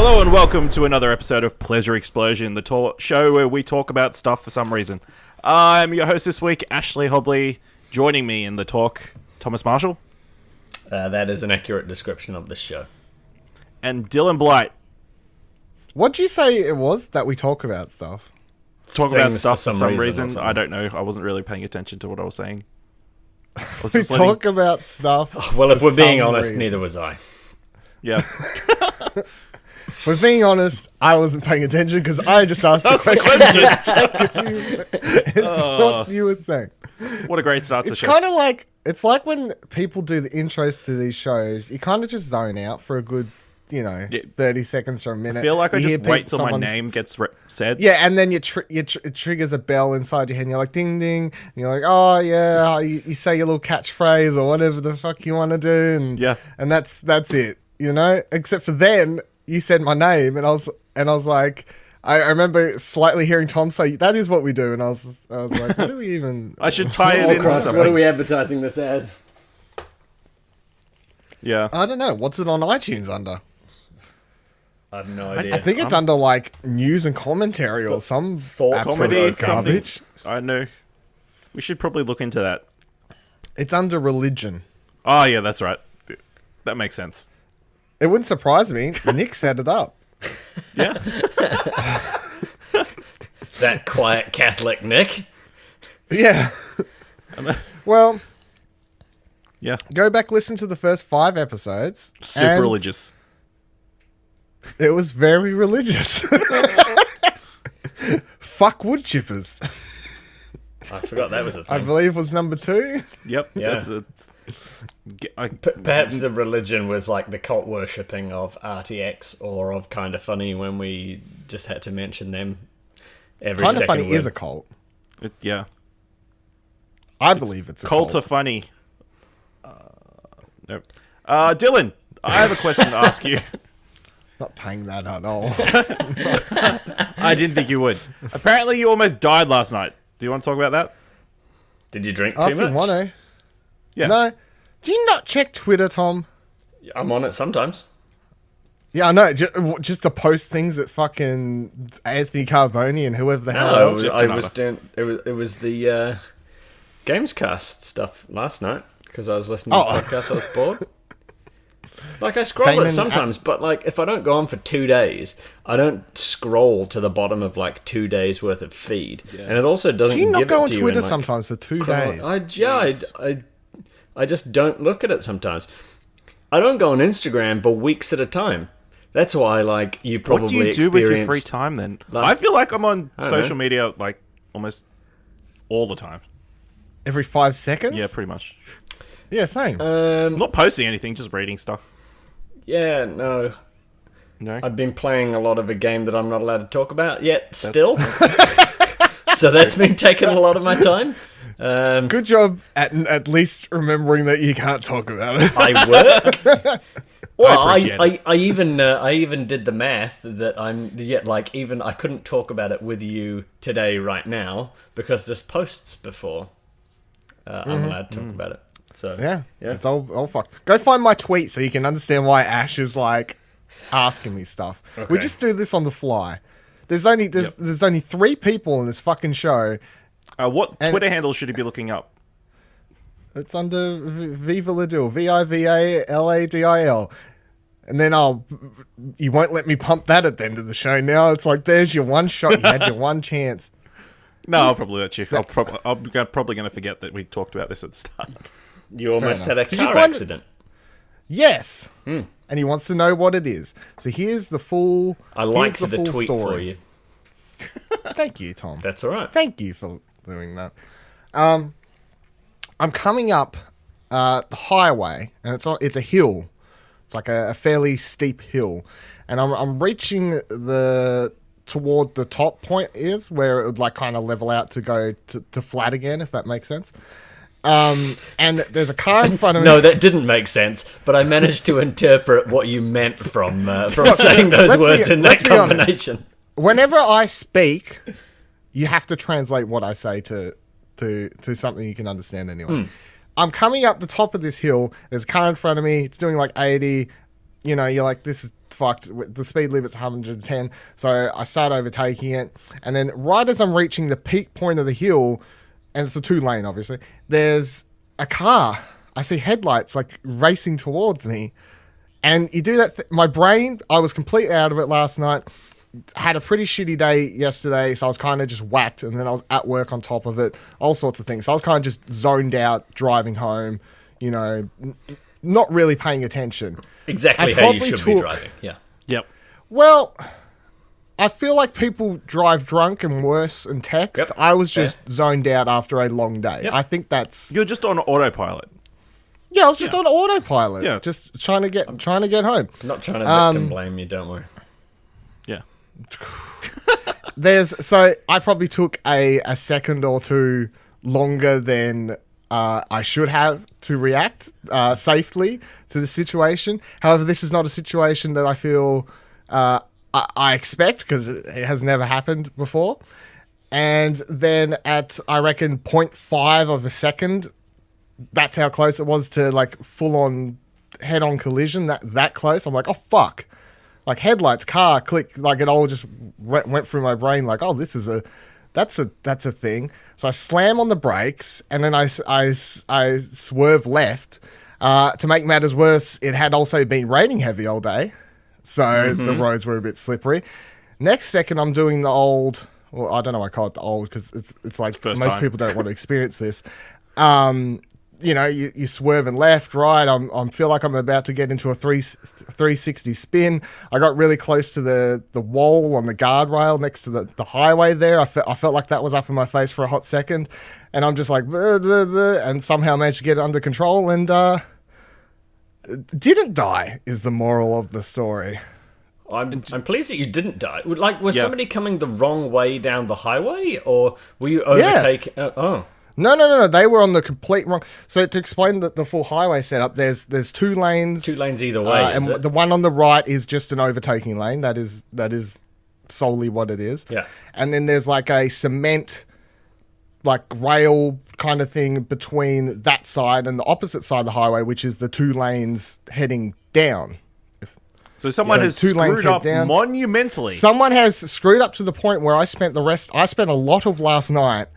Hello and welcome to another episode of Pleasure Explosion, the show where we talk about stuff for some reason. I'm your host this week, Ashley Hobley. Joining me in the talk, Thomas Marshall. That is an accurate description of this show. And Dylan Blight. What'd you say it was that we talk about stuff? Talk about stuff for some reason. I don't know. I wasn't really paying attention to what I was saying. We talk about stuff. Well, if we're being honest, neither was I. Yeah. For being honest, I wasn't paying attention because I just asked the question to check if what you were saying. What a great start to the show. It's kind of like, it's like when people do the intros to these shows, you kind of just zone out for a good, 30 seconds or a minute. I feel like I You just hear wait till my name gets said. Yeah, and then it triggers a bell inside your head and you're like, ding, ding. And you're like, oh, yeah, you say your little catchphrase or whatever the fuck you want to do. And that's it, Except for then, you said my name, and I was like, I remember slightly hearing Tom say, that is what we do. And I was like, what do we even... I should tie it into something. What are we advertising this as? Yeah. I don't know. What's it on iTunes under? I have no idea. I think it's under like news and commentary or some comedy garbage. I know. We should probably look into that. It's under religion. Oh, yeah, that's right. That makes sense. It wouldn't surprise me. Nick set it up. Yeah. That quiet Catholic Nick. Yeah. Well, yeah. Go back, listen to the first 5 episodes. Super religious. It was very religious. Fuck wood chippers. I forgot that was a thing. I believe was number 2. Yep. Yeah. Perhaps the religion was like the cult worshipping of RTX or of Kinda Funny when we just had to mention them every Kinda second Funny word. is a cult. Yeah. I believe it's a cult. Cults are funny. Nope. Dylan, I have a question to ask you. Not paying that at all. I didn't think you would. Apparently you almost died last night. Do you want to talk about that? Did you drink I too much? want to. Yeah. No. Do you not check Twitter, Tom? I'm on it sometimes. Yeah, I know. Just to post things at fucking Anthony Carboni and whoever the hell else. It was the Gamescast stuff last night because I was listening to the podcast. I was bored. Like, I scroll it sometimes, but like if I don't go on for 2 days, I don't scroll to the bottom of like 2 days worth of feed, and it also doesn't. Do you not give go it on to you Twitter in, like, sometimes for 2 days? I just don't look at it sometimes. I don't go on Instagram for weeks at a time. That's why, like, you probably What do you do with your free time then? I feel like I'm on social media like almost all the time. Every 5 seconds? Yeah, pretty much. Yeah, same. I'm not posting anything, just reading stuff. Yeah, no. No. I've been playing a lot of a game that I'm not allowed to talk about yet, still. So that's been taking a lot of my time. Good job at least remembering that you can't talk about it. I work. Well, I I even did the math that I couldn't talk about it with you today right now because there's posts before I'm allowed to talk about it. So yeah. It's all fucked. Go find my tweet so you can understand why Ash is like asking me stuff. Okay. We just do this on the fly. There's only 3 people in this fucking show. What Twitter handle should he be looking up? It's under Viva Ladil, VIVALADIL. And then you won't let me pump that at the end of the show now. It's like, there's your one shot. You had your one chance. No, I'll probably let you. I'm probably going to forget that we talked about this at the start. You almost had a car accident. Yes. And he wants to know what it is. So here's the full I liked the full tweet story. for you. Thank you, Tom. That's all right. Thank you for doing that. I'm coming up the highway, and it's a hill. It's like a fairly steep hill, and I'm reaching toward the top point is where it would like kind of level out to go to flat again, if that makes sense. And there's a car in front of me. No, that didn't make sense, but I managed to interpret what you meant from saying those words in that combination. Honest. Whenever I speak, you have to translate what I say to something you can understand anyway. I'm coming up the top of this hill. There's a car in front of me. It's doing like 80. You know, you're like, this is fucked. The speed limit's 110, so I start overtaking it, and then right as I'm reaching the peak point of the hill, and it's a 2-lane, obviously, there's a car. I see headlights like racing towards me, and you do that. My brain, I was completely out of it last night. Had a pretty shitty day yesterday, so I was kind of just whacked, and then I was at work on top of it, all sorts of things. So I was kind of just zoned out driving home, not really paying attention. Exactly how you should be driving. Yeah. Yep. Well, I feel like people drive drunk and worse and text. Yep. I was just zoned out after a long day. Yep. I think that's... You're just on autopilot. Yeah, I was just on autopilot. Yeah. Just trying to get home. I'm not trying to victim blame you, don't worry. Yeah. So I probably took a second or two longer than I should have to react safely to the situation. However, this is not a situation that I feel I expect, because it has never happened before. And then at, I reckon, 0.5 of a second, that's how close it was to like full on head on collision. That close. I'm like, oh fuck. Like headlights, car, click, like it all just went through my brain. Like, oh, that's a thing. So I slam on the brakes, and then I swerve left. To make matters worse, it had also been raining heavy all day, so the roads were a bit slippery. Next second, I'm doing the old. Well, I don't know why I call it the old, because it's like First most time. people don't want to experience this. You swerving left, right. I feel like I'm about to get into a 360 spin. I got really close to the wall on the guardrail next to the highway there. I felt like that was up in my face for a hot second, and I'm just like, and somehow managed to get it under control, and didn't die is the moral of the story. I'm pleased that you didn't die. Like, was somebody coming the wrong way down the highway, or were you overtaking? Yes. Oh. No. They were on the complete wrong. So to explain the full highway setup, there's 2 lanes. 2 lanes either way, and the one on the right is just an overtaking lane. That is solely what it is. Yeah. And then there's like a cement, like rail kind of thing between that side and the opposite side of the highway, which is the 2 lanes heading down. So someone has 2 lanes screwed up down. monumentally. Someone has screwed up to the point where I spent a lot of last night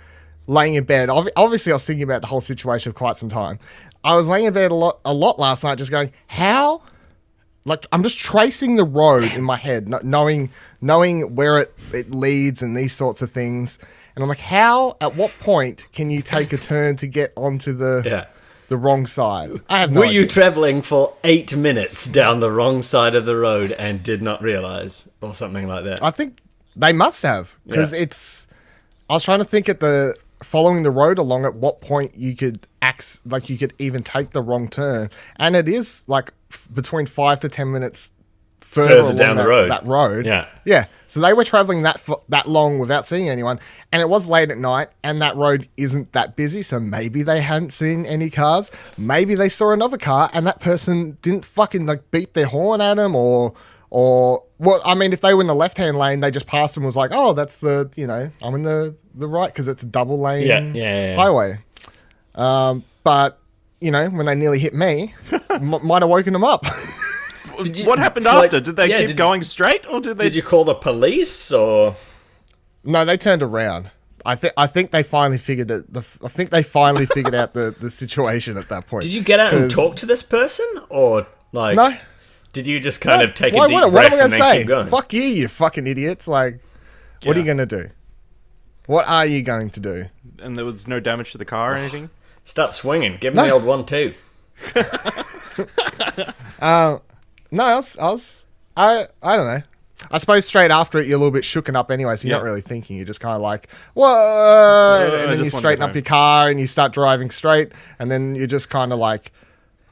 laying in bed. Obviously, I was thinking about the whole situation for quite some time. I was laying in bed a lot last night, just going, how? Like, I'm just tracing the road in my head, knowing where it leads and these sorts of things. And I'm like, how? At what point can you take a turn to get onto the wrong side? I have no Were idea. you traveling for 8 minutes down the wrong side of the road and did not realize, or something like that? I think they must have, because I was trying to think following the road along, at what point you could you could even take the wrong turn, and it is like between 5 to 10 minutes further along down the road. That road. Yeah. So they were traveling that long without seeing anyone, and it was late at night, and that road isn't that busy. So maybe they hadn't seen any cars. Maybe they saw another car, and that person didn't fucking like beep their horn at them, or well, I mean, if they were in the left-hand lane, they just passed and was like, oh, that's I'm in the right, because it's a double lane highway. But, when they nearly hit me, might have woken them up. What happened after? Did they keep going straight, or did they... Did you call the police, or... No, they turned around. I think they finally figured it. I think they finally figured out the situation at that point. Did you get out and talk to this person, or, like... No. Did you just kind of take a deep what breath am I and then say? keep going? Fuck you fucking idiots. Like, what are you going to do? What are you going to do? And there was no damage to the car or anything? Start swinging. Give him the old 1-2. No, I don't know. I suppose straight after it, you're a little bit shooken up anyway, so you're not really thinking. You're just kind of like, whoa, and then you straighten up your car and you start driving straight, and then you're just kind of like,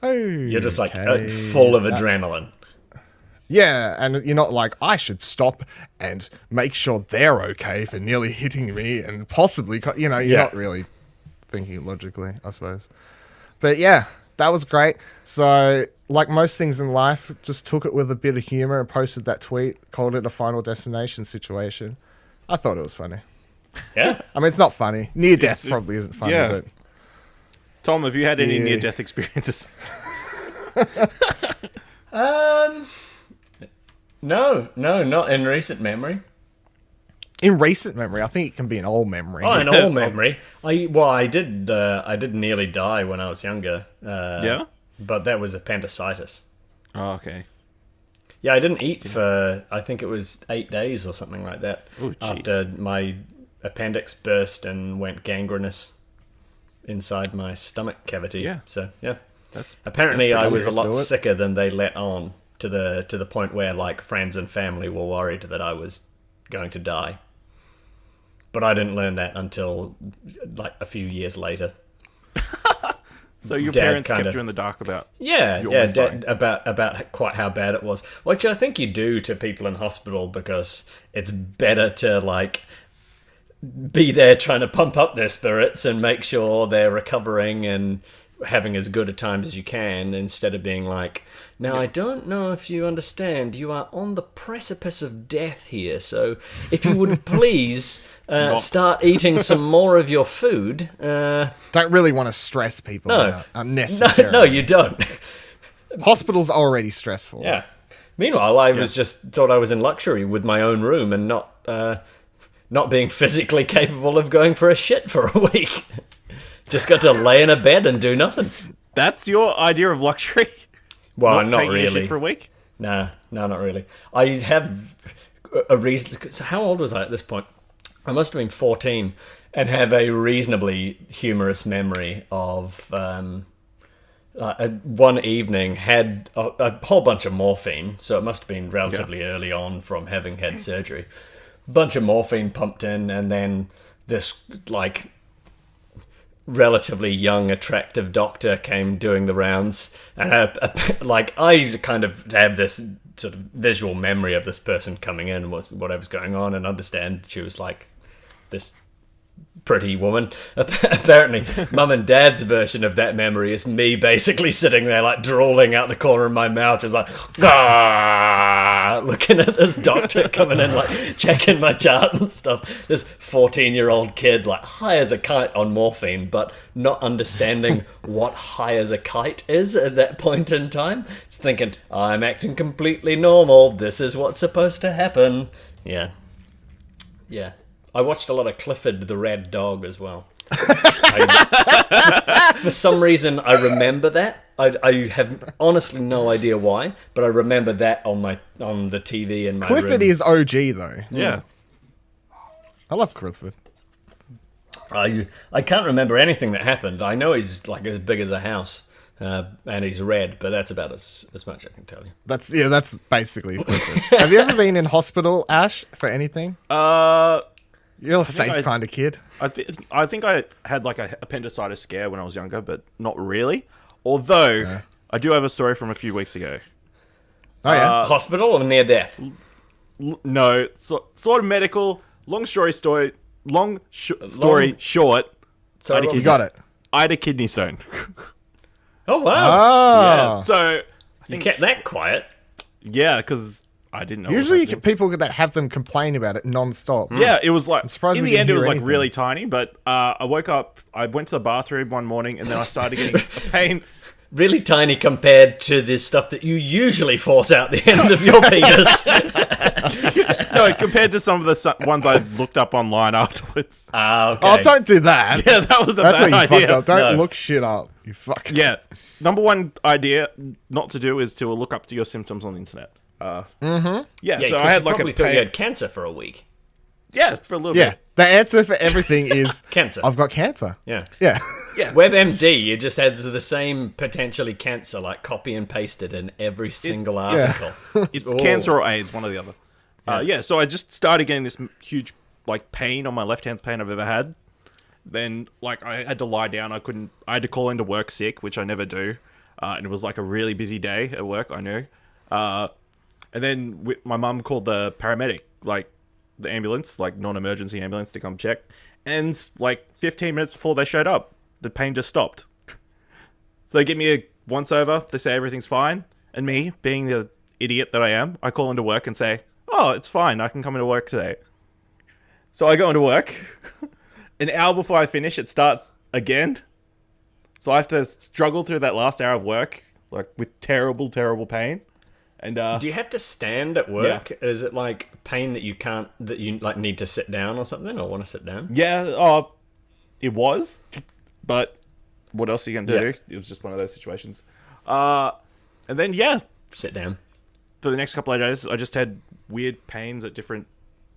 oh. You're just like full of adrenaline. Yeah, and you're not like, I should stop and make sure they're okay for nearly hitting me and possibly, you're not really thinking logically, I suppose. But yeah, that was great. So, like most things in life, just took it with a bit of humor and posted that tweet, called it a Final Destination situation. I thought it was funny. Yeah. I mean, it's not funny. Near death probably isn't funny, but... Tom, have you had any near-death experiences? No, not in recent memory. In recent memory, I think it can be an old memory. Oh, in old memory. I did nearly die when I was younger. Yeah? But that was appendicitis. Oh, okay. Yeah, I didn't eat for, I think it was 8 days or something like that. Oh, jeez. After my appendix burst and went gangrenous inside my stomach cavity. Yeah. So, yeah. That's Apparently, I was a lot Do it. sicker than they let on, to the point where, like, friends and family were worried that I was going to die. But I didn't learn that until, like, a few years later. So your Dad parents kinda- kept you in the dark about... Yeah, You're yeah, almost dying. about quite how bad it was. Which I think you do to people in hospital because it's better to, like, be there trying to pump up their spirits and make sure they're recovering and having as good a time as you can, instead of being like, now I don't know if you understand, you are on the precipice of death here, so if you would please start eating some more of your food. Don't really want to stress people No. out unnecessarily. No, you don't. Hospital's already stressful. Yeah. Meanwhile, I was just thought I was in luxury with my own room and not being physically capable of going for a shit for a week. Just got to lay in a bed and do nothing. That's your idea of luxury? Well, not taking a really. shit for a week? No, not really. I have a reason. So how old was I at this point? I must have been 14 and have a reasonably humorous memory of one evening had a whole bunch of morphine, so it must have been relatively early on from having had surgery. Bunch of morphine pumped in, and then this, like, relatively young, attractive doctor came doing the rounds, and like, I kind of have this sort of visual memory of this person coming in and whatever's going on, and understand she was like this pretty woman. Apparently, mum and dad's version of that memory is me basically sitting there, like, drooling out the corner of my mouth, just like, looking at this doctor coming in, like, checking my chart and stuff. This 14-year-old kid, like, high as a kite on morphine, but not understanding what high as a kite is at that point in time. It's thinking, I'm acting completely normal. This is what's supposed to happen. Yeah. I watched a lot of Clifford the Red Dog as well. For some reason, I remember that. I have honestly no idea why, but I remember that on the TV in my room. Clifford is OG though. Yeah. I love Clifford. I can't remember anything that happened. I know he's, like, as big as a house, and he's red, but that's about as much I can tell you. That's basically Clifford. Have you ever been in hospital, Ash, for anything? You're a safe kind of kid. I think I had, like, a appendicitis scare when I was younger, but not really. Although, I do have a story from a few weeks ago. Oh yeah. Hospital or near death? No, sort of medical. Long story short. So I had a You got it. I had a kidney stone. Oh wow! Oh. So, I You think, kept that quiet. yeah, because I didn't know. Usually what was happening. people that have them complain about it non-stop. Yeah, it was like, surprised in we the didn't end it was hear like anything. really tiny, but I woke up, I went to the bathroom one morning, and then I started getting pain. Really tiny compared to the stuff that you usually force out the end of your penis. No, compared to some of the ones I looked up online afterwards. Okay. Oh, don't do that. Yeah, that was a That's bad where you idea. fucked up. Don't No. look shit up. You fuck. Yeah. Number one idea not to do is to look up to your symptoms on the internet. Yeah, Yeah, so 'cause I had you like a probably thought pain. you had cancer for a week. Yeah, for a little Yeah. bit. The answer for everything is Cancer. I've got cancer. Yeah. Yeah. WebMD, you just had the same potentially cancer, like, copy and pasted in every single article. It's Oh. cancer or AIDS, one or the other. Yeah, so I just started getting this huge, like, pain on my left hand's pain I've ever had. Then, like, I had to lie down. I had to call into work sick, which I never do. And it was, like, a really busy day at work, I knew. And then my mum called the paramedic, like, the ambulance, like, non-emergency ambulance, to come check. And, like, 15 minutes before they showed up, the pain just stopped. So they give me a once-over. They say everything's fine. And me, being the idiot that I am, I call into work and say, oh, it's fine. I can come into work today. So I go into work. An hour before I finish, it starts again. So I have to struggle through that last hour of work, like, with terrible, terrible pain. And do you have to stand at work? Yeah. Is it like pain that you like need to sit down or something, or want to sit down? Yeah, it was, but what else are you gonna do? Yeah. It was just one of those situations. And then sit down. For the next couple of days, I just had weird pains at different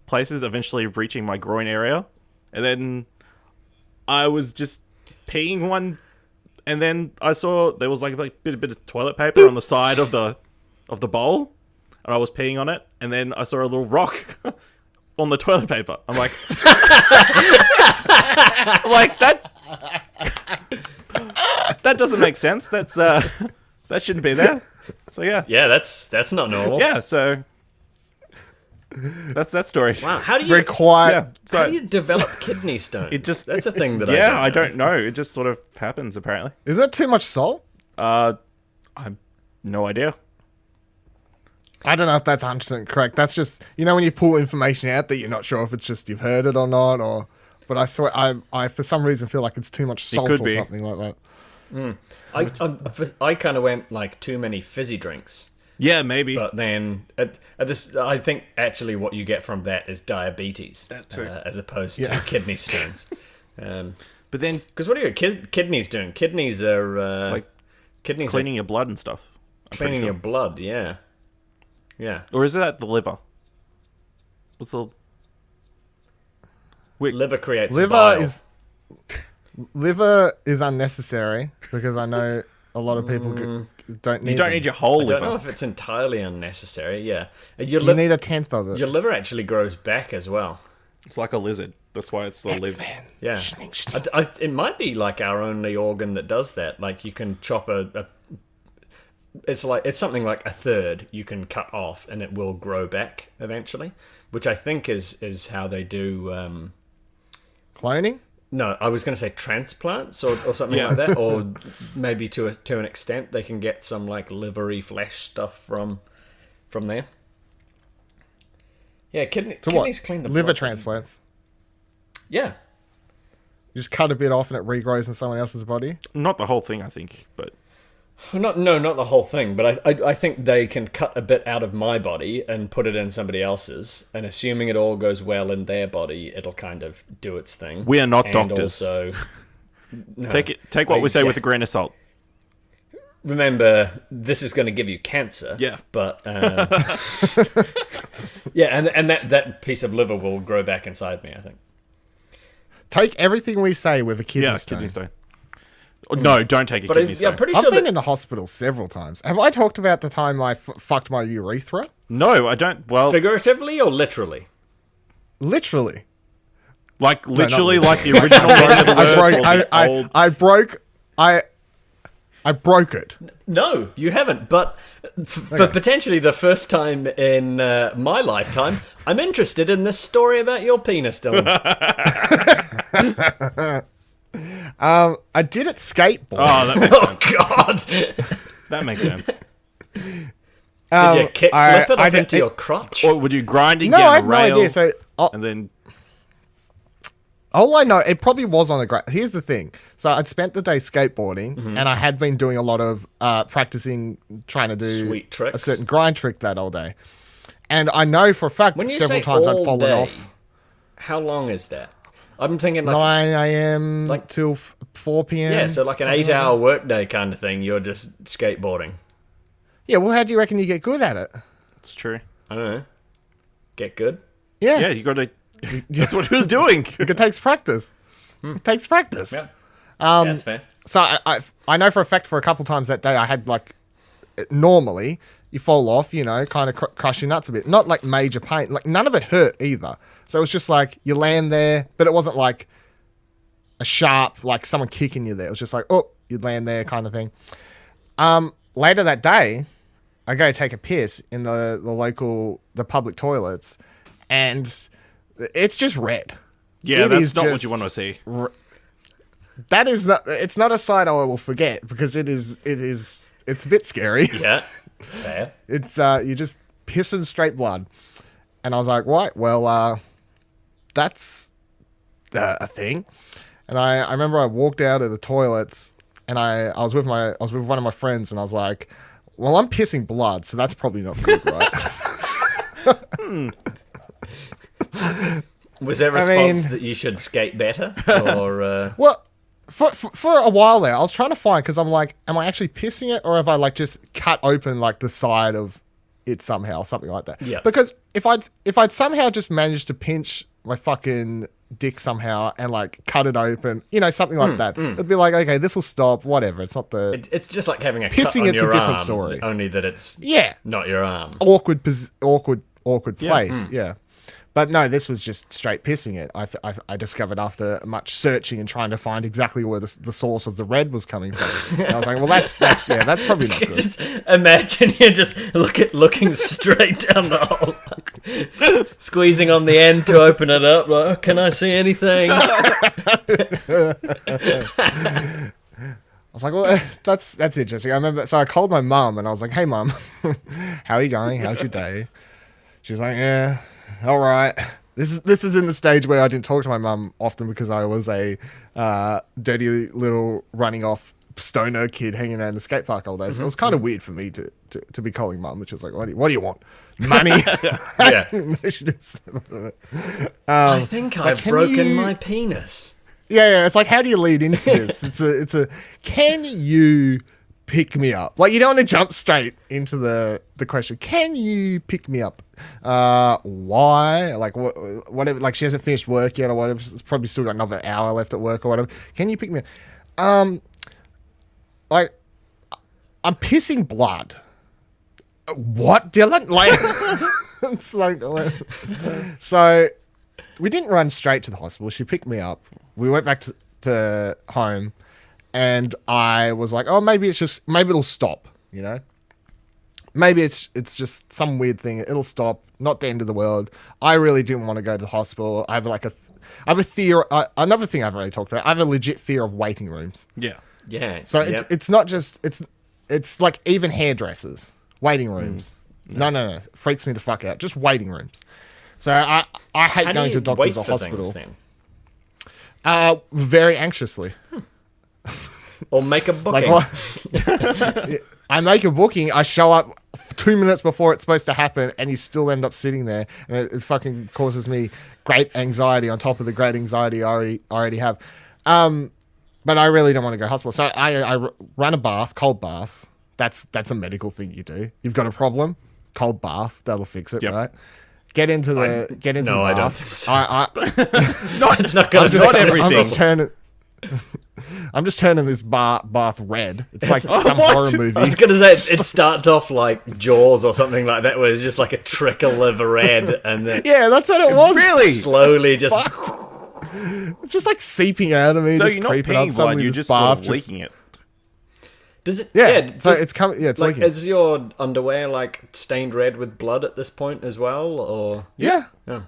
places, eventually reaching my groin area, and then I was just peeing one, and then I saw there was like a bit of toilet paper on the side of the bowl, and I was peeing on it, and then I saw a little rock on the toilet paper. I'm like, that doesn't make sense. That's that shouldn't be there. So yeah, that's not normal. Yeah, so that's that story. Wow, how do you very quiet? Yeah, so how do you develop kidney stones? That's a thing that I don't know. It just sort of happens apparently. Is that too much salt? I've no idea. I don't know if that's 100% correct. That's just, when you pull information out that you're not sure if it's just you've heard it or not, but I swear, I for some reason feel like it's too much salt or something like that. I kind of went like too many fizzy drinks. Yeah, maybe. But then I think actually what you get from that is diabetes, as opposed to kidney stones. But then, because what are your kidneys doing? Kidneys are kidneys cleaning your blood and stuff. Cleaning your blood, yeah. Or is that the liver? What's the liver creates liver is unnecessary because I know a lot of people don't need. You don't need your whole liver. I don't know if it's entirely unnecessary. Yeah, you need a tenth of it. Your liver actually grows back as well. It's like a lizard. That's why it's the liver. Yeah, it might be like our only organ that does that. Like you can chop it's something like a third you can cut off and it will grow back eventually, which I think is how they do cloning. No, I was going to say transplants or something like that, or maybe to an extent they can get some like livery flesh stuff from there. Yeah, kidneys clean the liver blood. Transplants. Yeah, you just cut a bit off and it regrows in someone else's body. Not the whole thing, I think, but. Not the whole thing, but I think they can cut a bit out of my body and put it in somebody else's, and assuming it all goes well in their body, it'll kind of do its thing. We are not doctors. Also, no, take what we say with a grain of salt. Remember, this is going to give you cancer. Yeah, but and that piece of liver will grow back inside me, I think. Take everything we say with a kidney stone. Kidney stone. No, don't take a kidney stone. I'm pretty sure I've been in the hospital several times. Have I talked about the time I fucked my urethra? No, I don't. Well, figuratively or literally? Literally. Like literally, like the original. I broke it. No, you haven't. But for potentially the first time in my lifetime, I'm interested in this story about your penis, Dylan. I did it skateboarding. Oh, that makes sense. Oh, God. That makes sense. Did you kickflip it up into your crotch? Or would you grinding no, down I have a rail? No idea. So, and then... All I know, it probably was on a great... Here's the thing. So I'd spent the day skateboarding, and I had been doing a lot of practicing, trying to do sweet tricks. A certain grind trick that all day. And I know for a fact that several times I'd fallen off. How long is that? I'm thinking like 9 a.m. like till 4 p.m. Yeah, so like an 8-hour workday kind of thing. You're just skateboarding. Yeah, well, how do you reckon you get good at it? It's true. I don't know. Get good? Yeah. Yeah, you got to... That's what he was doing. It takes practice. It takes practice. Yeah. That's fair. So I know for a fact for a couple times that day I had like... Normally, you fall off, kind of crush your nuts a bit. Not like major pain. Like none of it hurt either. So it was just like you land there, but it wasn't like a sharp, like someone kicking you there. It was just like, oh, you'd land there kind of thing. Later that day, I go take a piss in the public toilets, and it's just red. Yeah, that's not what you want to see. That is not. It's not a sight I will forget because it's a bit scary. Yeah, fair. It's you're just pissing straight blood, and I was like, right, well, that's a thing. And I remember I walked out of the toilets, and I was with one of my friends, and I was like, Well, I'm pissing blood, so that's probably not good, right? Was there a response that you should skate better? Or Well, for a while there, I was trying to find, because I'm like, am I actually pissing it, or have I like just cut open like the side of it somehow, something like that? Yeah. Because if I'd somehow just managed to pinch my fucking dick somehow and like cut it open, something like that, it'd be like, okay, this will stop. Whatever. It's not the it's just like having a pissing. cut on It's your a different arm, story. only that it's not your arm. Awkward place. Yeah. But no, this was just straight pissing it. I discovered after much searching and trying to find exactly where the source of the red was coming from. And I was like, well, that's probably not good. Just imagine you're just looking straight down the hole, squeezing on the end to open it up. Like, oh, can I see anything? I was like, well, that's interesting. I remember, so I called my mum and I was like, hey, mum, how are you going? How's your day? She was like, yeah. All right. This is in the stage where I didn't talk to my mum often because I was a dirty little running off stoner kid hanging out in the skate park all day. So it was kind of weird for me to be calling mum, which was like, what do you want? Money? Yeah. I think it's I've like, broken my penis. Yeah. It's like, how do you lead into this? It's a can you pick me up? Like, you don't want to jump straight into the question. Can you pick me up? Why? Like, whatever. Like, she hasn't finished work yet or whatever. It's probably still got another hour left at work or whatever. Can you pick me up? Like, I'm pissing blood. What, Dylan? Like, it's like, so we didn't run straight to the hospital. She picked me up. We went back to home. And I was like, oh, maybe it'll stop, Maybe it's just some weird thing. It'll stop. Not the end of the world. I really didn't want to go to the hospital. I have a fear. Another thing I haven't really talked about. I have a legit fear of waiting rooms. Yeah. Yeah. So it's not just it's like even hairdressers, waiting rooms. No. Freaks me the fuck out. Just waiting rooms. So I hate going to doctors or hospital. Very anxiously. Or make a booking. I make a booking, I show up 2 minutes before it's supposed to happen, and you still end up sitting there, and it fucking causes me great anxiety on top of the great anxiety I already have. But I really don't want to go to hospital. So I run a bath, cold bath. That's a medical thing you do. You've got a problem, cold bath, that'll fix it, right? Get into the bath. I don't think so. It's not going to fix everything. I'm just turning this bath red. It's like some horror movie. I was going to say, it starts off like Jaws or something like that, where it's just like a trickle of red, and then yeah, that's what it was. Really? Slowly just... It's just like seeping out of me. So just you're not creeping peeing blood, you're just sort of leaking it. Does it? Yeah. So it's coming. Yeah, it's like, leaking. is your underwear like stained red with blood at this point as well, or? Yeah. Oh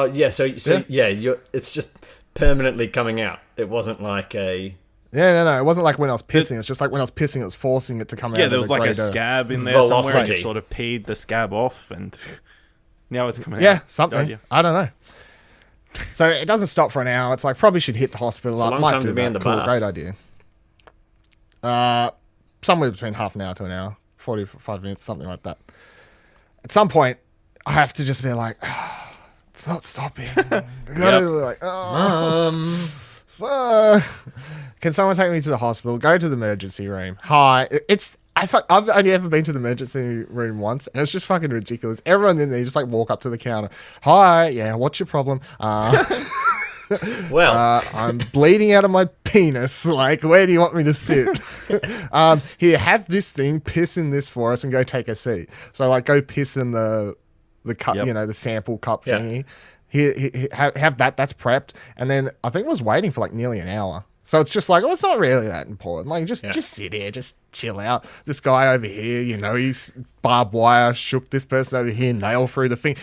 yeah. So it's just permanently coming out. It wasn't like a... Yeah, no. It wasn't like when I was pissing. It's just like when I was pissing, it was forcing it to come out. Yeah, there was like a scab in there somewhere. And you sort of peed the scab off, and now it's coming out. Yeah, something. I don't know. So it doesn't stop for an hour. It's like, probably should hit the hospital. I might do that. Cool, great idea. Somewhere between half an hour to an hour, 45 minutes, something like that. At some point, I have to just be like, it's not stopping. Can someone take me to the hospital? Go to the emergency room. Hi. I've only ever been to the emergency room once, and it's just fucking ridiculous. Everyone in there just like walk up to the counter. Hi, yeah, what's your problem? Well, I'm bleeding out of my penis. Like, where do you want me to sit? Here, have this thing. Piss in this for us, and go take a seat. So, like, go piss in the cup. The sample cup thingy. Here, have that. That's prepped. And then I think I was waiting for like nearly an hour. So it's just like, it's not really that important. Like, just sit here, just chill out. This guy over here, he's barbed wire, shook this person over here, nail through the thing.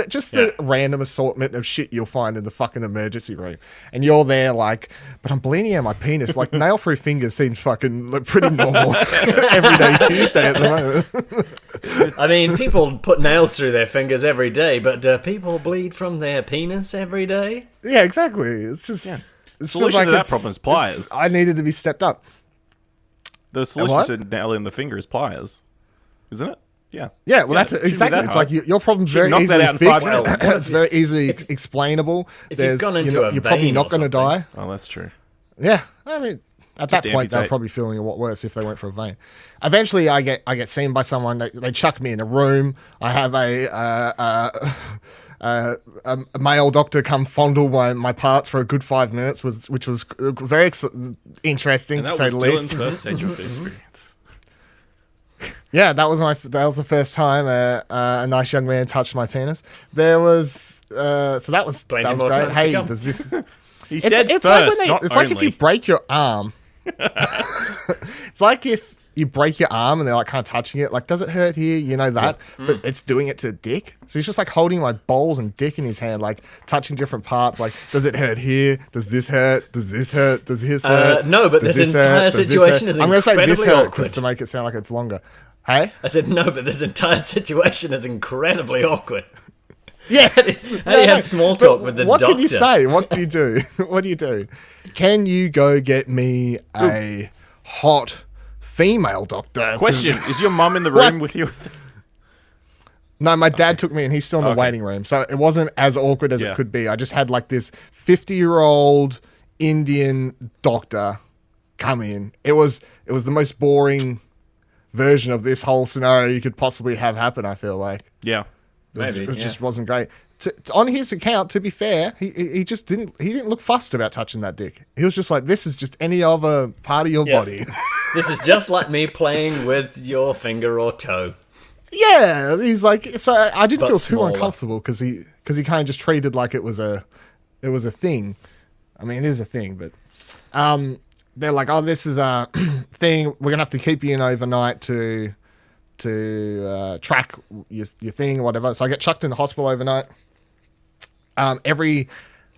Just the random assortment of shit you'll find in the fucking emergency room. And you're there like, but I'm bleeding out my penis. Like, nail through fingers seems fucking pretty normal everyday Tuesday at the moment. I mean, people put nails through their fingers every day, but do people bleed from their penis every day? Yeah, exactly. It's just... Yeah. The solution to that problem is pliers. I needed to be stepped up. The solution to nailing the finger is pliers. isn't it? Yeah. Yeah, well, that's it shouldn't be exactly. that It's hard. like your problem's very knock that easily out in 5 fixed. minutes. It's very easily explainable. if you've gone into you're a probably vein not or going to something. die. Oh, that's true. Yeah, I mean, at that point, they're amputate. probably feeling a lot worse if they went for a vein. Eventually, I get seen by someone. They chuck me in a room. I have a male doctor come fondle my parts for a good 5 minutes, which was very interesting And to that say was the Dylan's least. first sexual experience. Yeah, that was the first time a nice young man touched my penis. There was that was Plenty more great. times to Hey, come. does this? He said It's first, like not it's like if only. you break your arm. It's like if you break your arm and they're like kind of touching it. Like, does it hurt here? You know that, but it's doing it to the dick. So he's just like holding my balls and dick in his hand, like touching different parts. Like, does it hurt here? Does this hurt? Does this hurt? Does this hurt? No, but Does this hurt? entire Does this situation hurt? is I'm gonna say this incredibly hurt awkward. to make it sound like it's longer. Hey. I said no, but this entire situation is incredibly awkward. Yeah. How do you have small talk with the what doctor? What can you say? What do you do? What do you do? Can you go get me a hot female doctor? to- Question: Is your mum in the room with you? No, my dad took me and he's still in the Okay. waiting room. So it wasn't as awkward as Yeah. it could be. I just had like this 50-year-old Indian doctor come in. It was the most boring version of this whole scenario you could possibly have happen, I feel like. Yeah. Maybe, It just yeah. wasn't great. On his account, to be fair, he just didn't look fussed about touching that dick. He was just like, this is just any other part of your Yeah. body. This is just like me playing with your finger or toe. Yeah, he's like, so I didn't But feel too smaller. uncomfortable because he kind of just treated like it was a thing. I mean, it is a thing, but they're like, oh, this is a thing. We're gonna have to keep you in overnight to track your thing or whatever. So I get chucked in the hospital overnight. I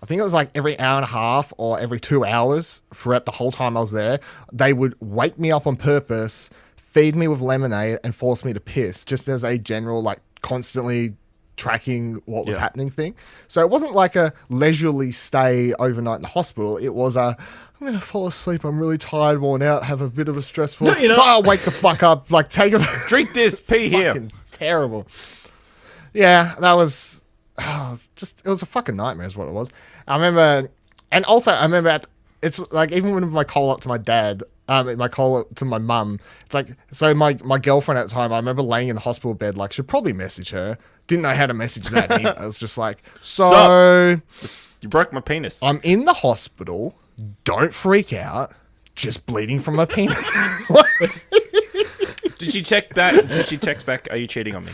think it was like every hour and a half or every 2 hours throughout the whole time I was there, they would wake me up on purpose, feed me with lemonade, and force me to piss, just as a general, like, constantly tracking what was Yeah. happening thing. So it wasn't like a leisurely stay overnight in the hospital. It was I'm going to fall asleep. I'm really tired, worn out, have a bit of a stressful... No, you're not. Oh, wake the fuck up. Like, take a... Drink this. Pee here. Fucking terrible. Yeah, that was... it was a fucking nightmare is what it was. I remember... And also, I remember... It's like, even when my call up to my dad... my call up to my mum... It's like... So my girlfriend at the time, I remember laying in the hospital bed, like, should probably message her. Didn't know how to message that either. I was just like, so... You broke my penis. I'm in the hospital. Don't freak out. Just bleeding from my penis. Did she check that? Did she text back? Are you cheating on me?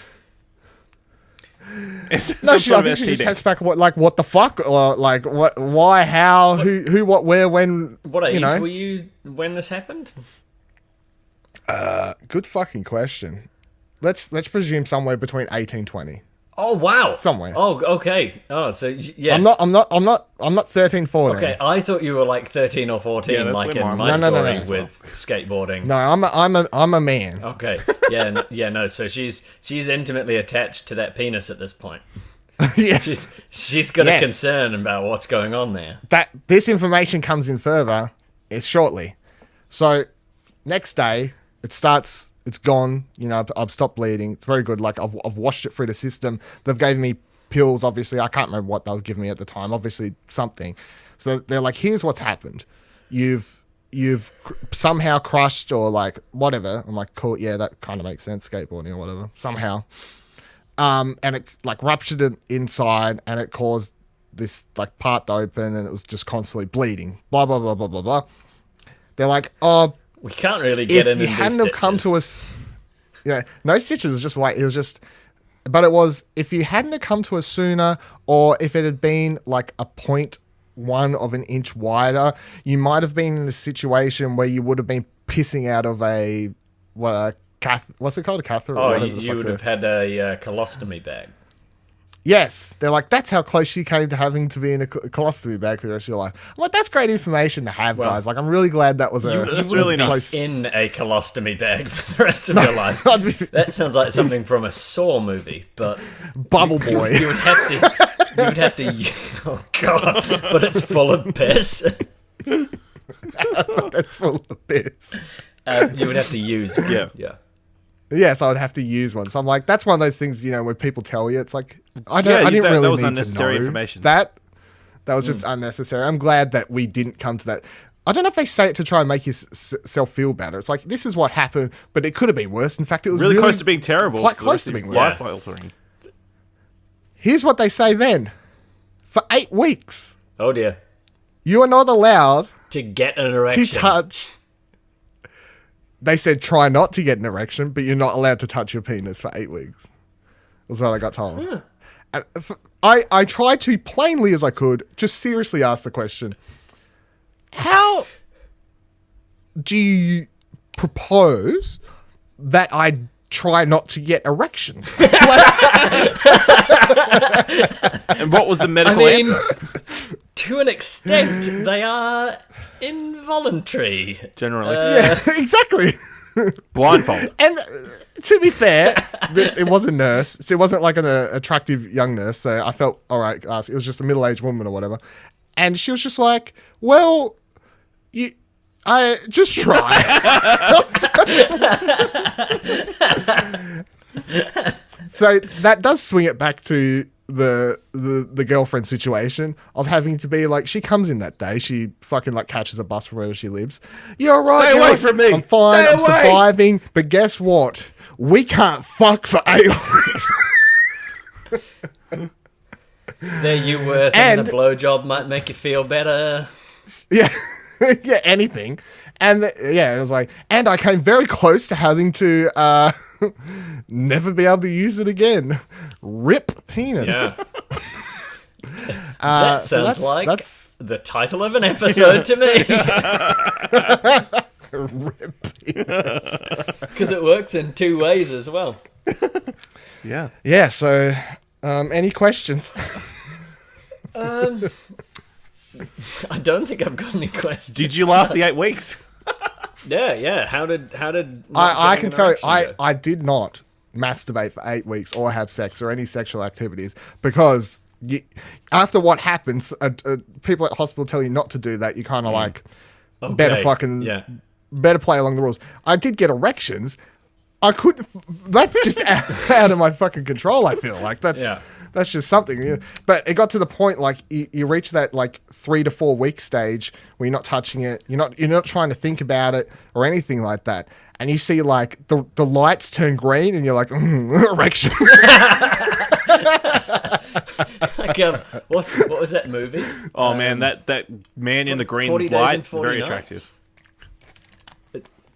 It's No, some I sort of think she just STD. texts back what the fuck, or like what, why, how, who, what, where, when. What age you know? were you when this happened? Good fucking question. Let's presume somewhere between 18, 20. Oh wow! Somewhere. Oh okay. Oh so yeah. I'm not 13, 14. Okay, I thought you were like 13 or 14, Yeah, that's like when in mine my was. No, story with skateboarding. No, I'm a man. Okay, yeah, no. So she's intimately attached to that penis at this point. Yeah. She's got Yes. a concern about what's going on there. That this information comes in further is shortly. So next day it starts. It's gone. You know, I've stopped bleeding. It's very good. Like I've washed it through the system. They've given me pills. Obviously, I can't remember what they were giving me at the time. Obviously, something. So they're like, here's what's happened. You've somehow crushed or like whatever. I'm like, cool. Yeah, that kind of makes sense. Skateboarding or whatever. Somehow. And it like ruptured it inside, and it caused this like part to open, and it was just constantly bleeding. Blah blah blah blah blah blah. They're like, oh. We can't really get If in you and do hadn't have come to stitches. us, yeah, no stitches. It was just white. It was just, but it was if you hadn't have come to us sooner, or if it had been like a 0.1 of an inch wider, you might have been in a situation where you would have been pissing out of what's it called, a catheter? Oh, or whatever the you fuck would the- have had a colostomy bag. Yes, they're like, that's how close she came to having to be in a colostomy bag for the rest of your life. I'm like, that's great information to have, Well, guys. Like, I'm really glad that was That's really nice. close. In a colostomy bag for the rest of your life. I'd be- That sounds like something from a Saw movie, but Bubble Boy. you would have to. Oh god! But it's full of piss. That's full of piss. You would have to use. Yeah. Yeah. Yes, I would have to use one. So I'm like, that's one of those things, where people tell you, it's like, I didn't really that was need unnecessary to know information. that. That was just unnecessary. I'm glad that we didn't come to that. I don't know if they say it to try and make yourself feel better. It's like, this is what happened, but it could have been worse. In fact, it was really close to being terrible. Quite close to being worse. Life-altering. Here's what they say then. For 8 weeks, Oh dear. you are not allowed To get an erection. to touch. They said try not to get an erection, but you're not allowed to touch your penis for 8 weeks. Was what I got told. And I tried to plainly as I could just seriously ask the question: how do you propose that I try not to get erections? And what was the medical answer? To an extent, they are involuntary. Generally. Yeah, exactly. Blindfold. And to be fair, it was a nurse. So it wasn't like an attractive young nurse. So I felt all right. It was just a middle-aged woman or whatever. And she was just like, well, I just try. So that does swing it back to the girlfriend situation of having to be like, she comes in that day, she fucking like catches a bus from wherever she lives. You're right. Stay away from me. I'm fine. Stay I'm away. surviving. But guess what? We can't fuck for 8 weeks. There you were thinking a blowjob might make you feel better. Yeah. Yeah, anything. And it was like, and I came very close to having to never be able to use it again. Rip penis. Yeah. That sounds that's the title of an episode to me. rip penis. Because it works in 2 ways as well. Yeah. Yeah, so any questions? I don't think I've got any questions. Did you last the 8 weeks? Yeah. How did I can tell you, go? I did not masturbate for 8 weeks or have sex or any sexual activities because after what happens, people at hospital tell you not to do that. You kind of like better better play along the rules. I did get erections. I couldn't. That's just out of my fucking control. I feel like that's just something. But it got to the point like you reach that like 3 to 4 week stage where you're not touching it. You're not trying to think about it or anything like that. And you see like the lights turn green and you're like, erection. Like, what was that movie? Oh man, that man in the green 40 Days light, and 40 very Nights? attractive.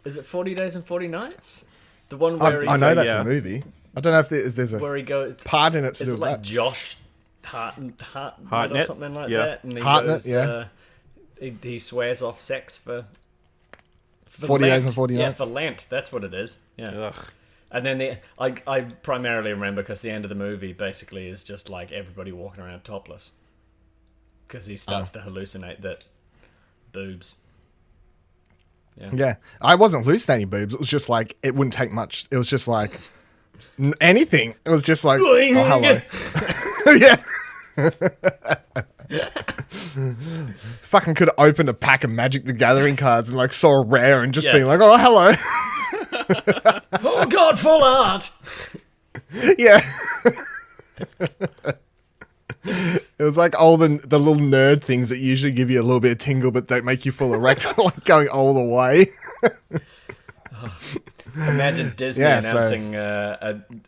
Is it 40 Days and 40 Nights? The one where I know that's a movie. I don't know if there's a where he goes part in it to is do it with like that. Josh Hartnett or something like Yeah. that? And he 'Hartnett, goes, he swears off sex for 40 Lent. Days and 40 Yeah, Nights. for Lent. That's what it is. Yeah. Ugh. And then I primarily remember because the end of the movie basically is just like everybody walking around topless because he starts to hallucinate that boobs. Yeah, I wasn't hallucinating boobs. It was just like it wouldn't take much. It was just like anything. It was just like, oh hello, yeah. Fucking could have opened a pack of Magic the Gathering cards and like saw a rare and just being like, oh hello. Oh God, full art. Yeah. It was like all the little nerd things that usually give you a little bit of tingle but don't make you full erect, like going all the way. Imagine Disney announcing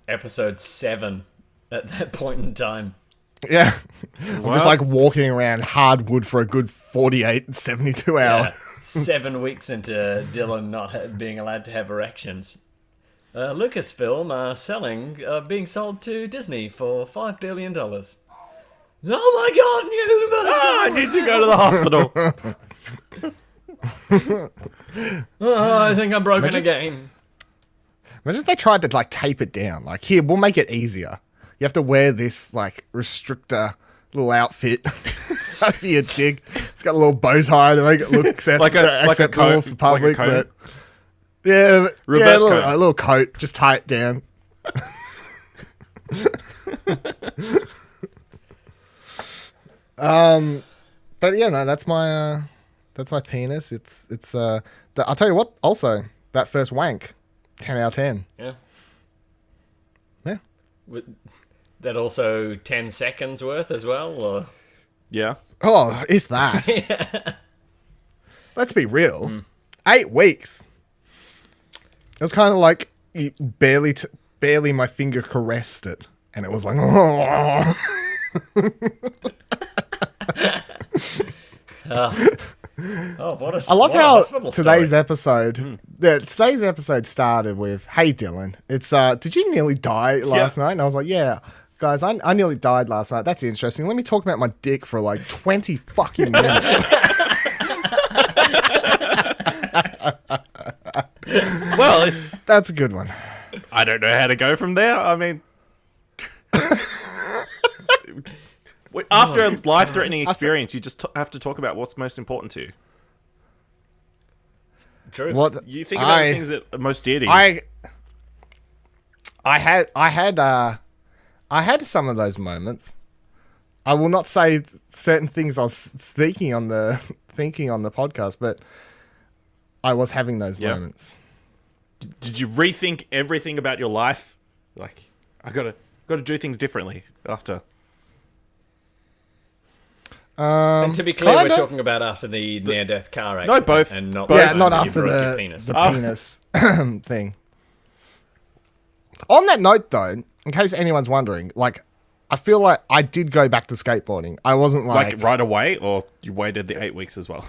episode 7 at that point in time. Yeah. I'm just like walking around hardwood for a good 48, 72 hours. Yeah, 7 weeks into Dylan not being allowed to have erections. Lucasfilm being sold to Disney for $5 billion. Oh my God, I need to go to the hospital. I think I'm broken again. Imagine if they tried to like tape it down. Like, here, we'll make it easier. You have to wear this like restrictor little outfit over your dick. It's got a little bow tie to make it look acceptable for public. But yeah, Reverse coat. coat. A little coat. Just tie it down. But yeah, no, that's my penis. I'll tell you what. Also, that first wank, 10 out of 10. Yeah. That also 10 seconds worth as well, or? Yeah. Oh, if that. Let's be real. 8 weeks. It was kind of like you barely my finger caressed it, and it was like, oh. What a I love what a how hospital today's story. episode. Today's episode started with, "Hey Dylan, it's did you nearly die last night?" And I was like, "Yeah, guys, I nearly died last night. That's interesting. Let me talk about my dick for like 20 fucking minutes." Well, That's a good one. I don't know how to go from there. I mean, after a life-threatening experience, you just have to talk about what's most important to you. True. What You think about the things that are most dear to you. I had some of those moments. I will not say certain things I was thinking on the podcast, but I was having those moments. Did you rethink everything about your life? Like, I gotta do things differently after. And to be clear, kinda. we're talking about after the near-death car accident. No, both. And not, Yeah, not you after broke your the penis. penis thing. On that note, though, in case anyone's wondering, like, I feel like I did go back to skateboarding. I wasn't Like right away, or you waited the 8 weeks as well?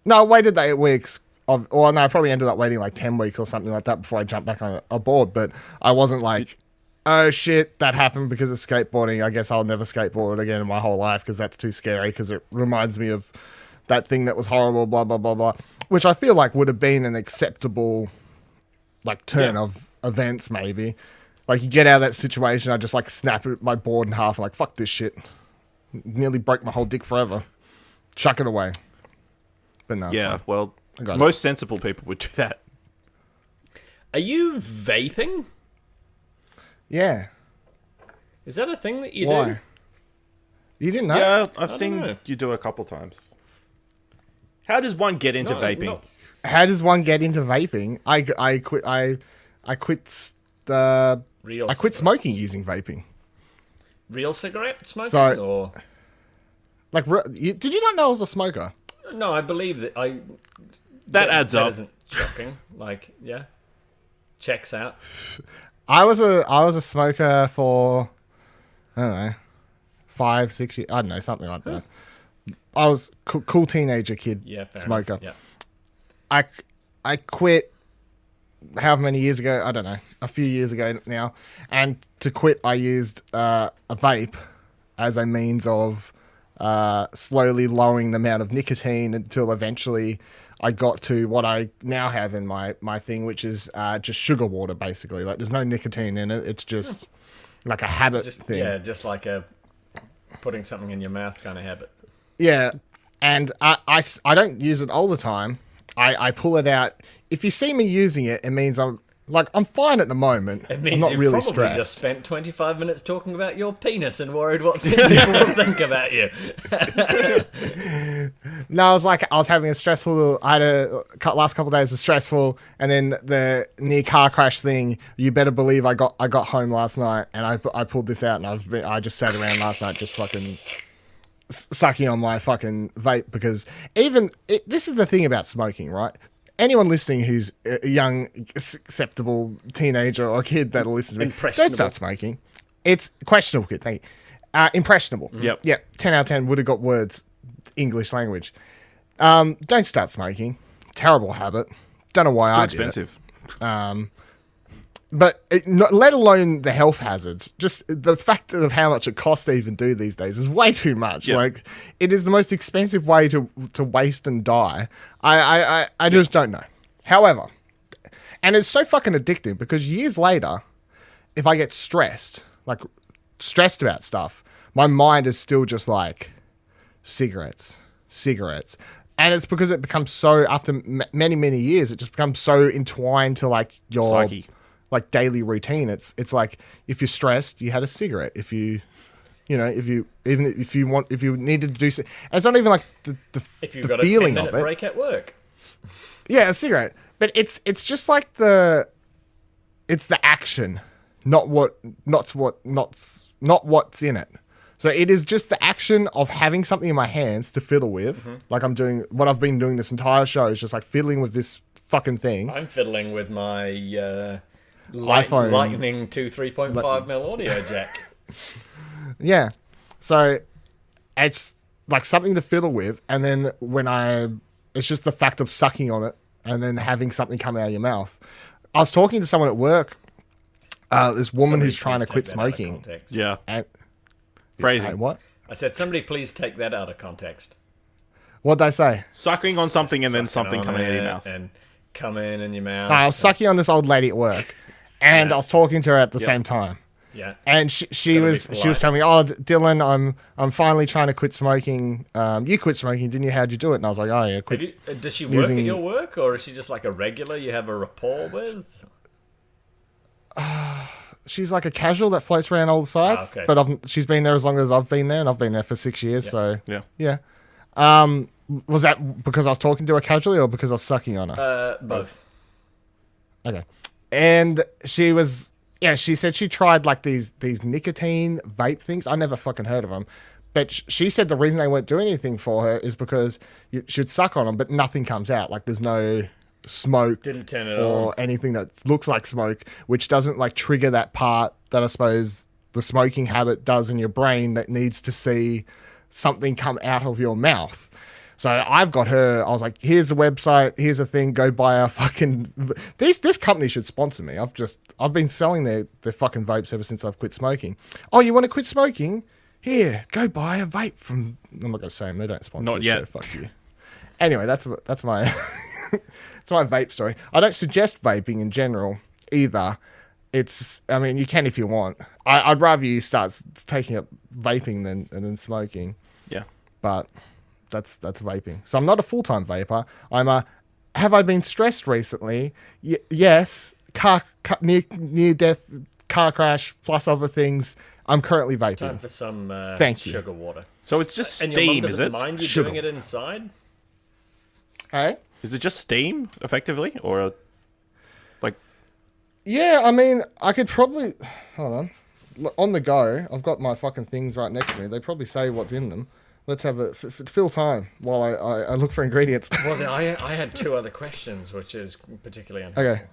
No, I waited the 8 weeks. I probably ended up waiting like 10 weeks or something like that before I jumped back on a board. But I wasn't like, oh shit, that happened because of skateboarding. I guess I'll never skateboard again in my whole life because that's too scary, because it reminds me of that thing that was horrible, blah, blah, blah, blah. Which I feel like would have been an acceptable like turn of events, maybe. Like, you get out of that situation, I just like snap my board in half and like, fuck this shit. Nearly broke my whole dick forever. Chuck it away. But no, it's Yeah, fine. well, I got it. most sensible people would do that. Are you vaping? Yeah. Is that a thing that you Why? do? You didn't know? Yeah, I've don't seen know. you do a couple times. How does one get into No, vaping? no. How does one get into vaping? I quit Real I quit cigarettes. smoking using vaping. Real cigarette smoking? So- or Like, did you not know I was a smoker? no, I believe that That adds up. Isn't shocking. Like, yeah, checks out. I was a smoker for, I don't know, 5-6 years. I don't know, something like that. I was cool teenager kid, Yeah, fair smoker. Enough. I quit however many years ago, I don't know, a few years ago now. And to quit, I used a vape as a means of slowly lowering the amount of nicotine until eventually I got to what I now have in my thing, which is just sugar water, basically. Like, there's no nicotine in it. It's just like a habit thing. Yeah, just like a putting something in your mouth kind of habit. Yeah, and I don't use it all the time. I pull it out. If you see me using it, it means I'm fine at the moment. It means I'm not you really probably stressed. just spent 25 minutes talking about your penis and worried what people will think about you. No, I was having a stressful. I had last couple of days was stressful, and then the near car crash thing. You better believe I got home last night, and I pulled this out, and I just sat around last night just fucking sucking on my fucking vape, because this is the thing about smoking, right? Anyone listening who's a young, acceptable teenager or kid that'll listen to me, don't Impressionable. start smoking. It's questionable, kid. Thank you. Impressionable. Yep. Yeah. 10 out of 10 would have got words, English language. Don't start smoking. Terrible habit. Don't know why It's too I did it. expensive. But let alone the health hazards, just the fact of how much it costs to even do these days is way too much. Yeah. Like, it is the most expensive way to waste and die. I just don't know. However, and it's so fucking addicting, because years later, if I get stressed about stuff, my mind is still just like cigarettes. And it's because it becomes so, after many, many years, it just becomes so entwined to like your Psyche. like daily routine. It's like, if you're stressed, you had a cigarette. If you needed to do so, it's not even like the If you've the got feeling a of 10-minute it. break at work. Yeah, a cigarette. But it's just like it's the action. not what's in it. So it is just the action of having something in my hands to fiddle with. Mm-hmm. Like I'm doing what I've been doing this entire show is just like fiddling with this fucking thing. I'm fiddling with my iPhone. Lightning 2 3.5mm audio jack. Yeah. So it's like something to fiddle with, and then it's just the fact of sucking on it and then having something come out of your mouth. I was talking to someone at work, this woman who's trying to quit smoking. Yeah. And, Phrasing. what? I said, somebody please take that out of context. What'd they say? Sucking on something and then something coming out of your mouth. And coming in your mouth. I was sucking on this old lady at work, and I was talking to her at the same time. Yeah. And she was telling me, "Oh, Dylan, I'm finally trying to quit smoking. You quit smoking, didn't you? How'd you do it?" And I was like, "Oh yeah, quit." Does she work at your work, or is she just like a regular you have a rapport with? She's like a casual that floats around all the sites, okay. but she's been there as long as I've been there, and I've been there for 6 years. So yeah. Was that because I was talking to her casually, or because I was sucking on her? Both. Okay. And she said she tried like these nicotine vape things. I never fucking heard of them. But she said the reason they weren't doing anything for her is because you should suck on them, but nothing comes out. Like there's no smoke Didn't turn it or on. anything that looks like smoke, which doesn't like trigger that part that I suppose the smoking habit does in your brain that needs to see something come out of your mouth. So I've got her. I was like, "Here's the website. Here's the thing. Go buy our fucking." This company should sponsor me. I've been selling their fucking vapes ever since I've quit smoking. Oh, you want to quit smoking? Here, go buy a vape from. I'm not gonna say them. They don't sponsor. Not yet. So fuck you. Anyway, that's my it's my vape story. I don't suggest vaping in general either. I mean, you can if you want. I'd rather you start taking up vaping than smoking. Yeah. But that's vaping. So I'm not a full-time vapor. Have I been stressed recently? Yes. Near death car crash plus other things. I'm currently vaping. Time for some Thank you. sugar water. So it's just And your mum steam, is doesn't it? mind you Sugar. doing it inside? Hey? Is it just steam, effectively? Or, like... Yeah, I mean, I could probably... Hold on. On the go, I've got my fucking things right next to me. They probably say what's in them. Let's have a... fill time while I look for ingredients. Well, then I had two other questions, which is particularly unhelpful. Okay.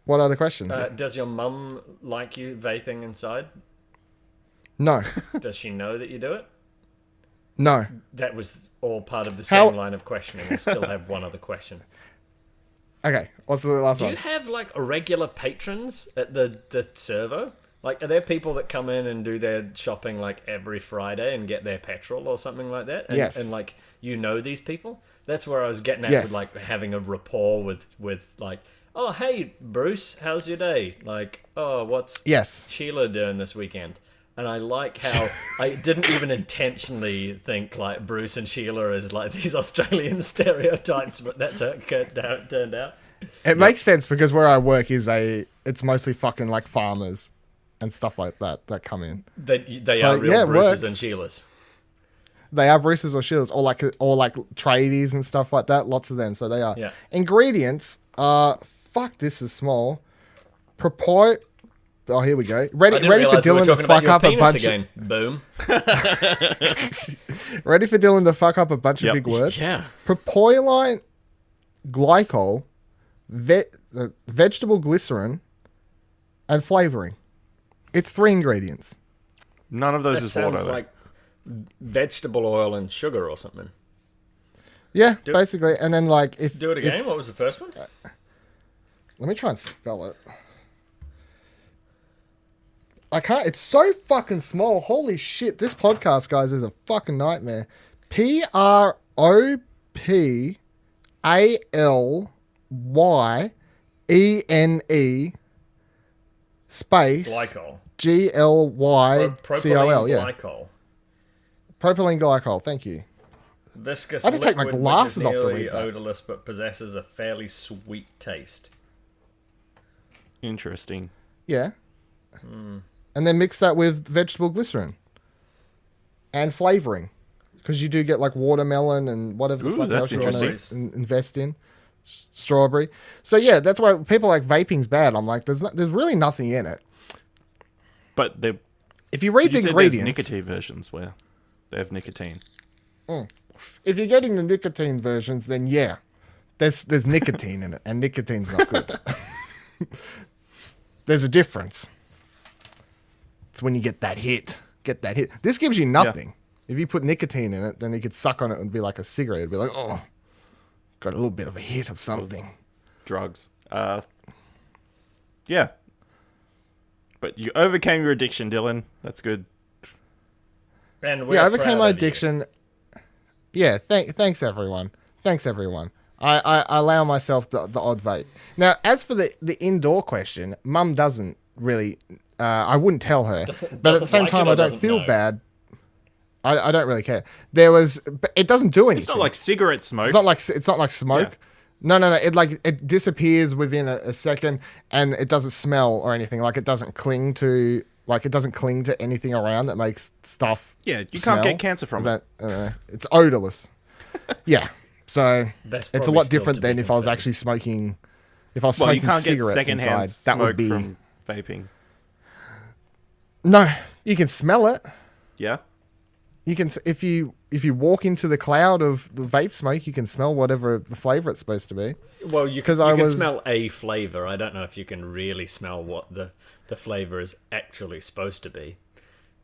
What other questions? Does your mum like you vaping inside? No. Does she know that you do it? No. That was all part of the same line of questioning. I still have one other question. Okay, what's the last Do one? you have like regular patrons at the servo? Like, are there people that come in and do their shopping like every Friday and get their petrol or something like that? And, Yes. And like, you know these people? That's where I was getting at Yes. with like having a rapport with like, oh, hey, Bruce, how's your day? Like, oh, what's Yes. Sheila doing this weekend? And I like how I didn't even intentionally think like Bruce and Sheila as like these Australian stereotypes, but that's how it turned out. It makes sense because where I work it's mostly fucking like farmers and stuff like that come in. They So, are real yeah, it Bruces works. and Sheilas. They are Bruces or Sheilas or like tradies and stuff like that. Lots of them. So they are. Yeah. Ingredients. Fuck, this is small. Oh, here we go. Ready for Dylan to fuck up a bunch. Again. Boom. Ready for Dylan to fuck up a bunch of big words. Yeah. Propylene glycol, vegetable glycerin, and flavoring. It's 3 ingredients. None of those That is water. sounds though. like vegetable oil and sugar or something. Yeah, basically. And then like if Do it again. What was the first one? Let me try and spell it. I can't. It's so fucking small. Holy shit! This podcast, guys, is a fucking nightmare. PROPYALYENE space Glycol. GLYCOL. Yeah, Glycol. propylene glycol. Thank you. Viscous I had to take my liquid glasses which off is to nearly read that. odorless but possesses a fairly sweet taste. Interesting. Yeah. And then mix that with vegetable glycerin and flavoring, because you do get like watermelon and whatever the Ooh, fuck that's else you want interesting. to invest in. strawberry. So yeah, that's why people like vaping's bad. I'm like, there's really nothing in it. But if you read the ingredients, there's nicotine versions where they have nicotine. If you're getting the nicotine versions, then yeah, there's nicotine in it, and nicotine's not good. There's a difference. It's when you get that hit. This gives you nothing. Yeah. If you put nicotine in it, then you could suck on it and be like a cigarette. It'd be like, oh, got a little bit of a hit of something. Drugs. Yeah. But you overcame your addiction, Dylan. That's good. And I overcame my addiction. Yeah, thanks everyone. I allow myself the odd vape. Now, as for the indoor question, Mum doesn't really. I wouldn't tell her, but at the same time, I don't feel bad. I don't really care. It doesn't do anything. It's not like cigarette smoke. It's not like smoke. Yeah. No. It disappears within a second, and it doesn't smell or anything. Like it doesn't cling to anything around that makes stuff. Yeah, you can't get cancer from it. It's odorless. Yeah, so it's a lot different than if I was actually smoking. If I was smoking you can't cigarettes get secondhand inside, that would be from vaping. No, you can smell it. Yeah. You can if you walk into the cloud of the vape smoke, you can smell whatever the flavor it's supposed to be. Well, you can smell a flavor. I don't know if you can really smell what the flavor is actually supposed to be.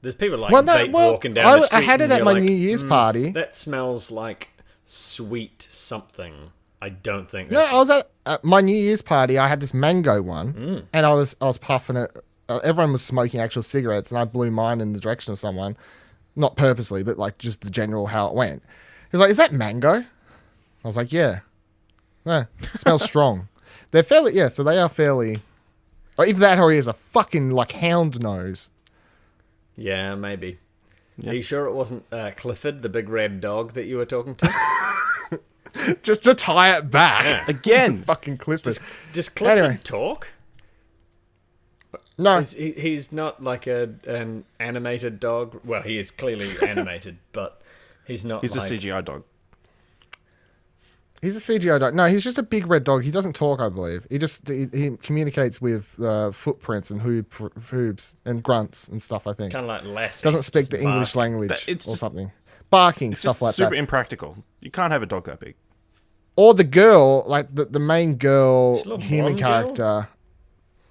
There's people like walking down the street. I had it at my New Year's party. That smells like sweet something. I don't think. I was at my New Year's party. I had this mango one, and I was puffing it. Everyone was smoking actual cigarettes, and I blew mine in the direction of someone. Not purposely, but like just the general how it went. He was like, "Is that mango?" I was like, "Yeah." Yeah, smells strong. They're fairly, so they are fairly. Or either that, or he has a fucking like hound nose. Yeah, maybe. Yeah. Are you sure it wasn't Clifford, the big red dog that you were talking to? Just to tie it back again. Fucking Clifford. Does Clifford talk? No, he's not like an animated dog. Well, he is clearly animated, but he's not. He's a CGI dog. He's a CGI dog. No, he's just a big red dog. He doesn't talk, I believe. He communicates with footprints and hooves and grunts and stuff. I think kind of like Lassie. Doesn't speak the English language or something. Barking, stuff like that. Super impractical. You can't have a dog that big. Or the girl, like the main girl, human character. Girl?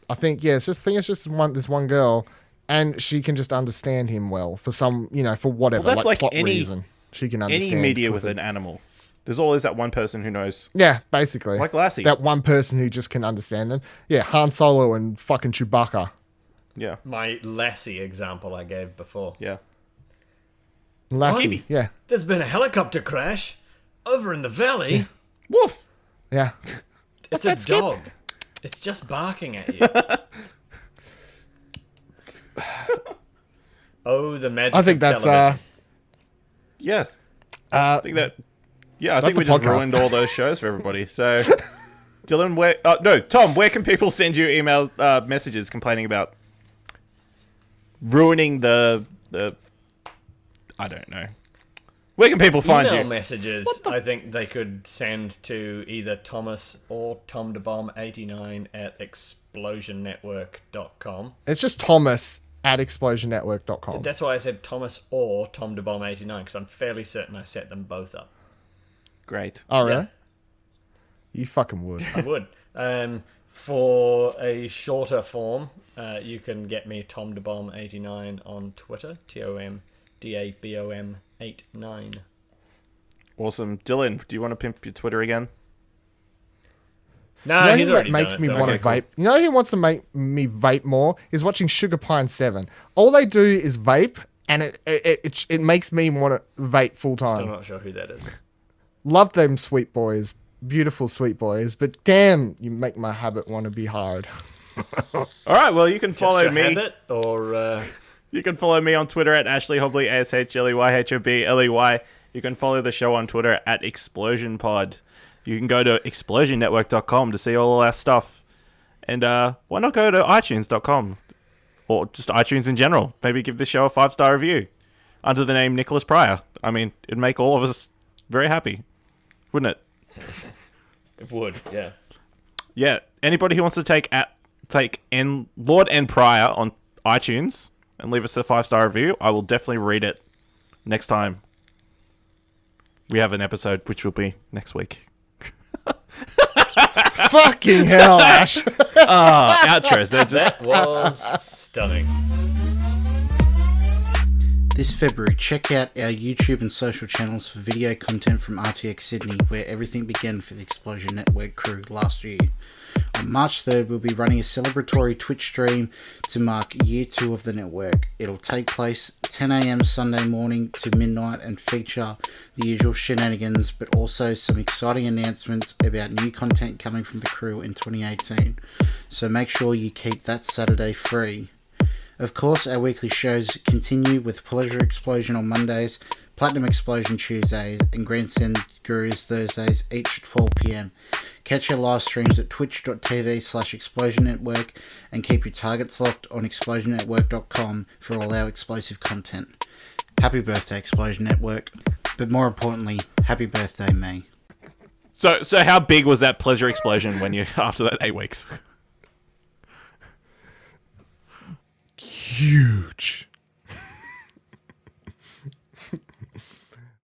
I think it's just this one girl, and she can just understand him well for some, for whatever, well, that's like plot any reason. She can understand any media with an animal. There's always that one person who knows. Yeah, basically. Like Lassie. That one person who just can understand them. Yeah, Han Solo and fucking Chewbacca. Yeah. My Lassie example I gave before. Yeah. Lassie, yeah. There's been a helicopter crash over in the valley. Yeah. Woof. Yeah. It's a dog. It's just barking at you. Oh, the magic. I think that's yeah. I think that. Yeah, I think we just ruined all those shows for everybody. So, Dylan, Tom, where can people send you email messages complaining about ruining the? I don't know. Where can people find you? Email messages, I think they could send to either Thomas or TomDeBomb89 at explosionnetwork.com. It's just Thomas at explosionnetwork.com. That's why I said Thomas or TomDeBomb89, because I'm fairly certain I set them both up. Great. Oh, really? Yeah. You fucking would. I would. For a shorter form, you can get me TomDeBomb89 on Twitter, TomDabom89. Awesome. Dylan, do you want to pimp your Twitter again? No, he's already makes done me it. want to vape. You know who wants to make me vape more is watching Sugar Pine 7. All they do is vape, and it makes me want to vape full time. Still not sure who that is. Love them sweet boys, beautiful sweet boys, but damn, you make my habit want to be hard. All right, well, you can follow me. Habit, or you can follow me on Twitter at Ashley Hobley, ASHLEYHOBLEY. You can follow the show on Twitter at ExplosionPod. You can go to explosionnetwork.com to see all our stuff. And why not go to iTunes.com? Or just iTunes in general. Maybe give the show a 5-star review under the name Nicholas Pryor. I mean, it'd make all of us very happy, wouldn't it? It would, yeah. Yeah. Anybody who wants to take Lord and Pryor on iTunes and leave us a 5-star review, I will definitely read it next time we have an episode, which will be next week. Fucking hell, Ash. Outros. That was stunning. This February, check out our YouTube and social channels for video content from RTX Sydney, where everything began for the Explosion Network crew last year. On March 3rd, we'll be running a celebratory Twitch stream to mark year 2 of the network. It'll take place 10 AM Sunday morning to midnight and feature the usual shenanigans, but also some exciting announcements about new content coming from the crew in 2018. So make sure you keep that Saturday free. Of course, our weekly shows continue with Pleasure Explosion on Mondays, Platinum Explosion Tuesdays, and Grandstand Gurus Thursdays, each at 12 PM. Catch our live streams at twitch.tv/Explosion Network and keep your targets locked on explosionnetwork.com for all our explosive content. Happy birthday, Explosion Network. But more importantly, happy birthday, me. So how big was that pleasure explosion when you after that 8 weeks? Huge.